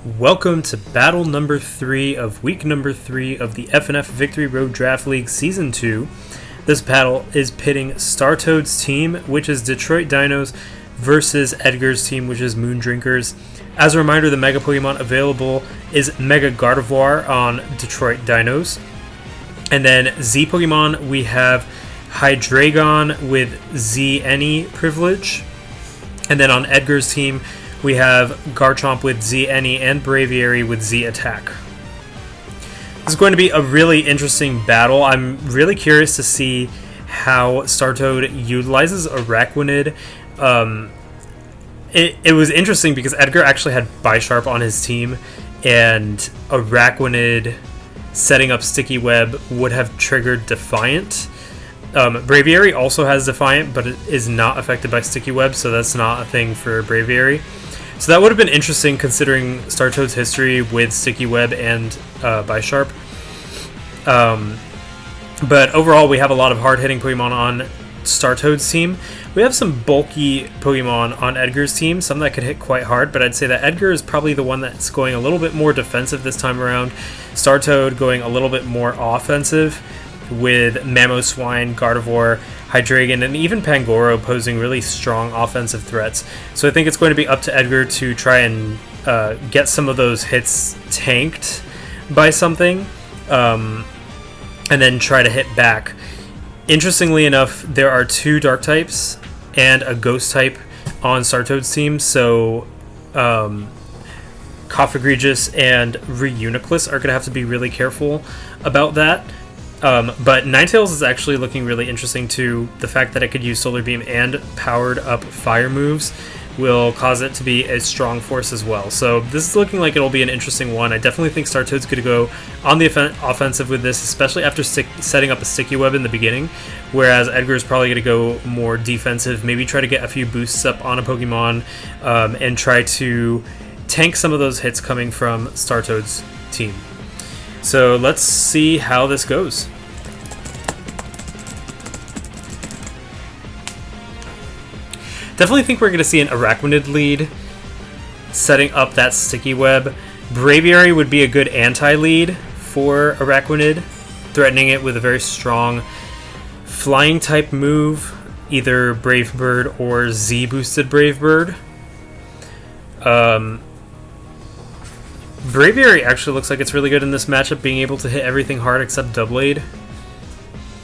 Welcome to battle number 3 of week number 3 of the FnF Victory Road Draft League Season 2. This battle is pitting Startoad's team, which is Detroit Deinos, versus Edgar's team, which is Moondrinkers. As a reminder, the Mega Pokemon available is Mega Gardevoir on Detroit Deinos. And then Z Pokemon, we have Hydreigon with Z Any privilege. And then on Edgar's team, we have Garchomp with Z Any and Braviary with Z Attack. This is going to be a really interesting battle. I'm really curious to see how Startoad utilizes Araquanid. It was interesting because Edgar actually had Bisharp on his team, and Araquanid setting up Sticky Web would have triggered Defiant. Braviary also has Defiant, but it is not affected by Sticky Web, so that's not a thing for Braviary. So that would have been interesting considering Startoad's history with Sticky Web and Bisharp. But overall, we have a lot of hard-hitting Pokemon on Startoad's team. We have some bulky Pokemon on Edgar's team, some that could hit quite hard, but I'd say that Edgar is probably the one that's going a little bit more defensive this time around. Startoad going a little bit more offensive, with Mamoswine, Gardevoir, Hydreigon, and even Pangoro posing really strong offensive threats. So I think it's going to be up to Edgar to try and get some of those hits tanked by something, and then try to hit back. Interestingly enough, there are 2 Dark types and a Ghost type on Startoad's team, so Cofagrigus and Reuniclus are going to have to be really careful about that. But Ninetales is actually looking really interesting too. The fact that it could use Solar Beam and powered up fire moves will cause it to be a strong force as well. So this is looking like it'll be an interesting one. I definitely think Startoad's going to go on the offensive with this, especially after setting up a Sticky Web in the beginning, whereas Edgar's probably going to go more defensive, maybe try to get a few boosts up on a Pokemon, and try to tank some of those hits coming from Startoad's team. So let's see how this goes. Definitely think we're going to see an Araquanid lead setting up that Sticky Web. Braviary would be a good anti-lead for Araquanid, threatening it with a very strong flying type move, either Brave Bird or Z-boosted Brave Bird. Braviary actually looks like it's really good in this matchup, being able to hit everything hard except Doublade.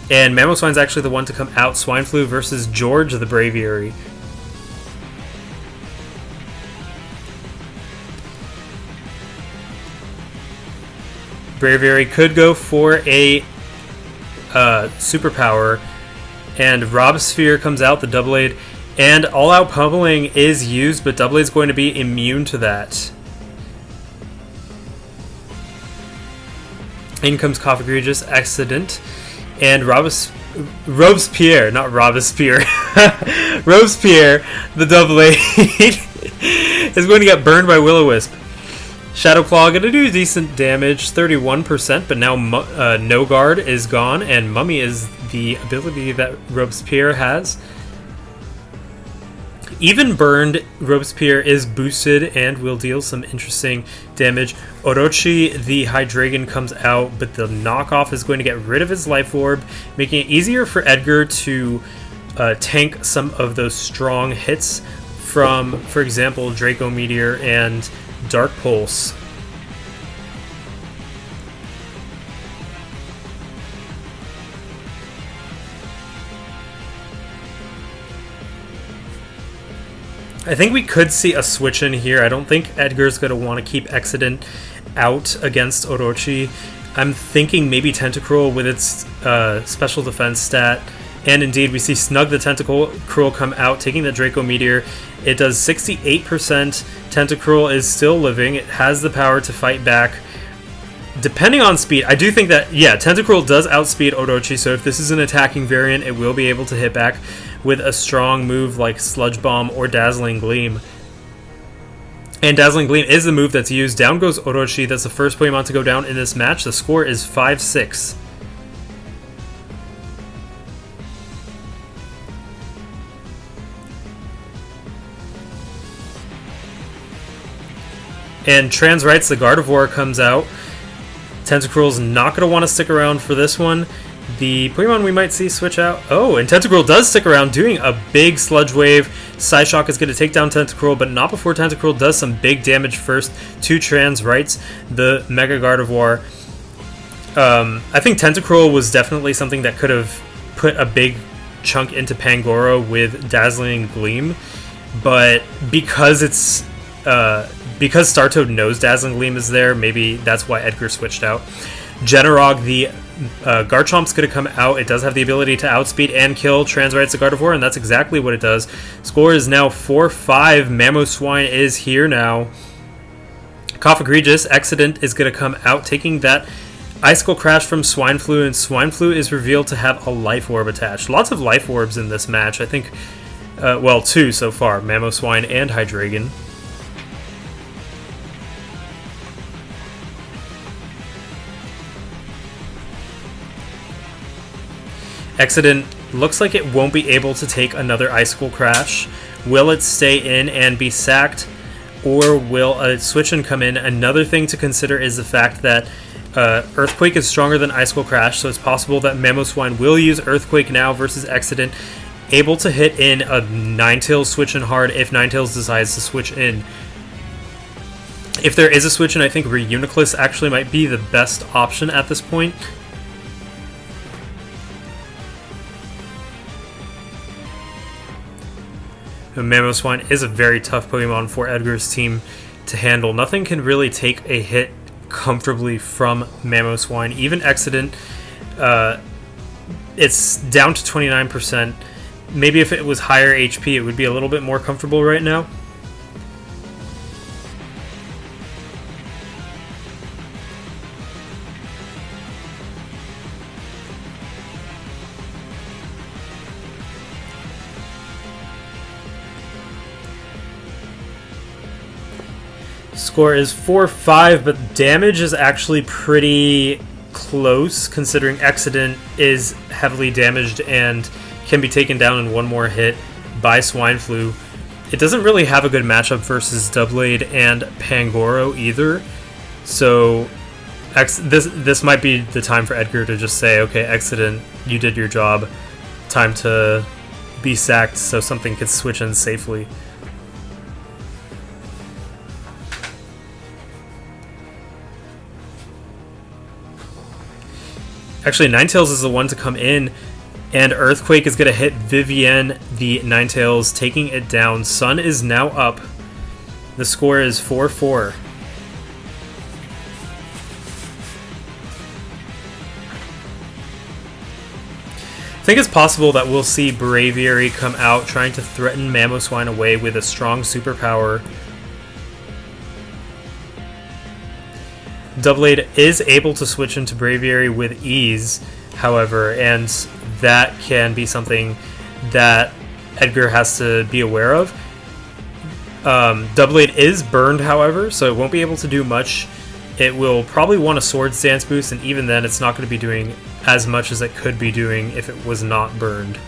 And Mamoswine's actually the one to come out. Swine Flu versus George the Braviary. Braviary could go for a superpower, and Robsphere comes out, the Doublade, and all-out pummeling is used, but Doublade's going to be immune to that. In comes Cofagrigus, Accident, and Robespierre, not Robespierre, Robespierre, the Doublade, is going to get burned by Will-O-Wisp. Shadow Claw going to do decent damage, 31%, but now No Guard is gone, and Mummy is the ability that Robespierre has. Even burned, Robespierre is boosted and will deal some interesting damage. Orochi, the Hydreigon, comes out, but the knockoff is going to get rid of his Life Orb, making it easier for Edgar to tank some of those strong hits from, for example, Draco Meteor and Dark Pulse. I think we could see a switch in here. I don't think Edgar's going to want to keep Accident out against Orochi. I'm thinking maybe Tentacruel with its special defense stat. And indeed, we see Snug the Tentacruel come out, taking the Draco Meteor. It does 68%. Tentacruel is still living. It has the power to fight back. Depending on speed, I do think that, yeah, Tentacruel does outspeed Orochi, so if this is an attacking variant, it will be able to hit back with a strong move like Sludge Bomb or Dazzling Gleam. And Dazzling Gleam is the move that's used. Down goes Orochi. That's the first Pokemon to go down in this match. The score is 5-6. And Trans Rights, the Gardevoir, comes out. Tentacruel's not going to want to stick around for this one. The Pokemon we might see switch out. Oh, and Tentacruel does stick around, doing a big Sludge Wave. Psyshock is going to take down Tentacruel, but not before Tentacruel does some big damage first to Trans Rights, the Mega Gardevoir. I think Tentacruel was definitely something that could have put a big chunk into Pangoro with Dazzling Gleam, but because because Startoad knows Dazzling Gleam is there, maybe that's why Edgar switched out. Generog, the Garchomp's going to come out. It does have the ability to outspeed and kill Trans Rights the Gardevoir, and that's exactly what it does. Score is now 4-5. Mamoswine is here now. Cough Egregious, Accident is going to come out, taking that Icicle Crash from Swineflu, and Swineflu is revealed to have a Life Orb attached. Lots of Life Orbs in this match. I think, well, 2 so far, Mamoswine and Hydreigon. Accident looks like it won't be able to take another Icicle Crash. Will it stay in and be sacked, or will a switch and come in? Another thing to consider is the fact that Earthquake is stronger than Icicle Crash, so it's possible that Mamoswine will use Earthquake now versus Accident, able to hit in a Ninetales switch in hard if Ninetales decides to switch in. If there is a switch in, I think Reuniclus actually might be the best option at this point. Mamoswine is a very tough Pokemon for Edgar's team to handle. Nothing can really take a hit comfortably from Mamoswine. Even Accident, it's down to 29%. Maybe if it was higher HP, it would be a little bit more comfortable right now. Score is 4-5, but damage is actually pretty close, considering Accident is heavily damaged and can be taken down in one more hit by Swineflu. It doesn't really have a good matchup versus Doublade and Pangoro either, so this might be the time for Edgar to just say, okay, Accident, you did your job, time to be sacked so something could switch in safely. Actually, Ninetales is the one to come in, and Earthquake is going to hit Vivienne, the Ninetales, taking it down. Sun is now up. The score is 4-4. I think it's possible that we'll see Braviary come out trying to threaten Mamoswine away with a strong superpower. Doublade is able to switch into Braviary with ease, however, and that can be something that Edgar has to be aware of. Doublade is burned, however, so it won't be able to do much. It will probably want a Swords Dance boost, and even then it's not going to be doing as much as it could be doing if it was not burned.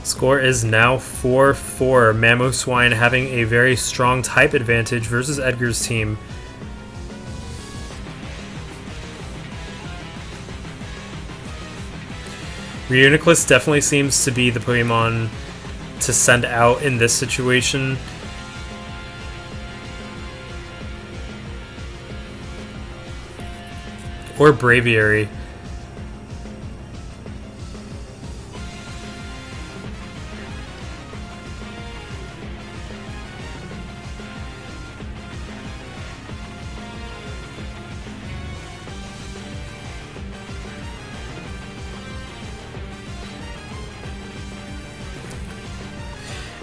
Score is now 4-4. Mamoswine having a very strong type advantage versus Edgar's team. Reuniclus definitely seems to be the Pokemon to send out in this situation. Or Braviary.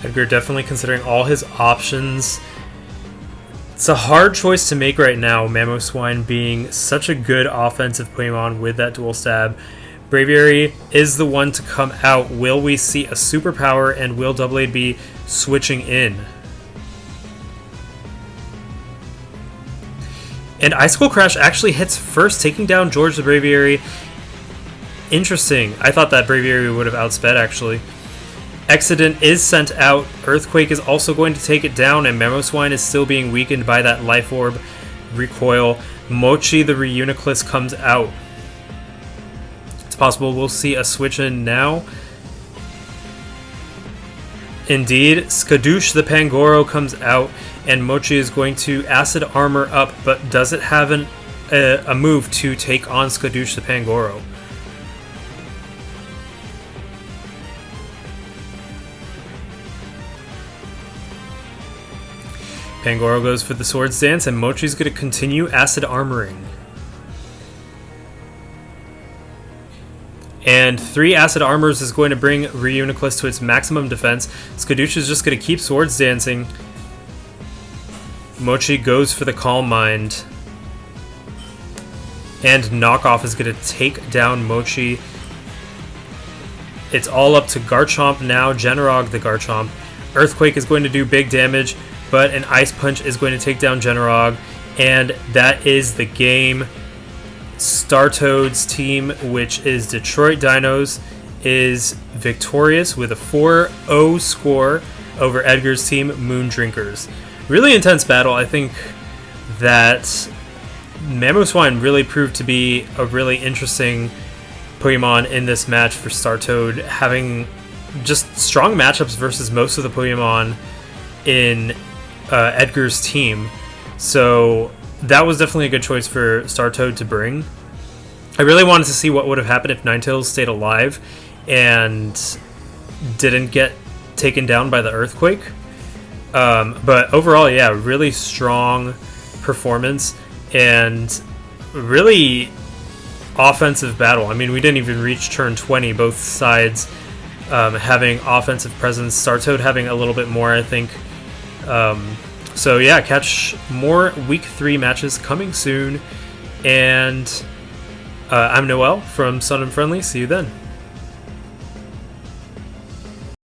Edgar definitely considering all his options. It's a hard choice to make right now, Mamoswine being such a good offensive Pokemon with that dual stab. Braviary is the one to come out. Will we see a superpower, and will Doublade be switching in? And Icicle Crash actually hits first, taking down George the Braviary. Interesting. I thought that Braviary would have outsped, actually. Exodent is sent out. Earthquake is also going to take it down, and Mamoswine is still being weakened by that Life Orb recoil. Mochi the Reuniclus comes out. It's possible we'll see a switch in now. Indeed, Skadoosh the Pangoro comes out, and Mochi is going to Acid Armor up, but does it have a move to take on Skadoosh the Pangoro? Pangoro goes for the Swords Dance, and Mochi's going to continue Acid Armoring. And 3 Acid Armors is going to bring Reuniclus to its maximum defense. Skadoosh is just going to keep Swords Dancing. Mochi goes for the Calm Mind. And Knockoff is going to take down Mochi. It's all up to Garchomp now, Generog the Garchomp. Earthquake is going to do big damage, but an Ice Punch is going to take down Generog. And that is the game. Startoad's team, which is Detroit Dinos, is victorious with a 4-0 score over Edgar's team, Moon Drinkers. Really intense battle. I think that Mamoswine really proved to be a really interesting Pokemon in this match for Startoad, having just strong matchups versus most of the Pokemon in Edgar's team. So that was definitely a good choice for Startoad to bring. I really wanted to see what would have happened if Ninetales stayed alive and didn't get taken down by the Earthquake. But overall, yeah, really strong performance and really offensive battle. I mean, we didn't even reach turn 20, both sides having offensive presence, Startoad having a little bit more, I think. So yeah, catch more Week 3 matches coming soon. And I'm Noel from Sun and Friendly. See you then.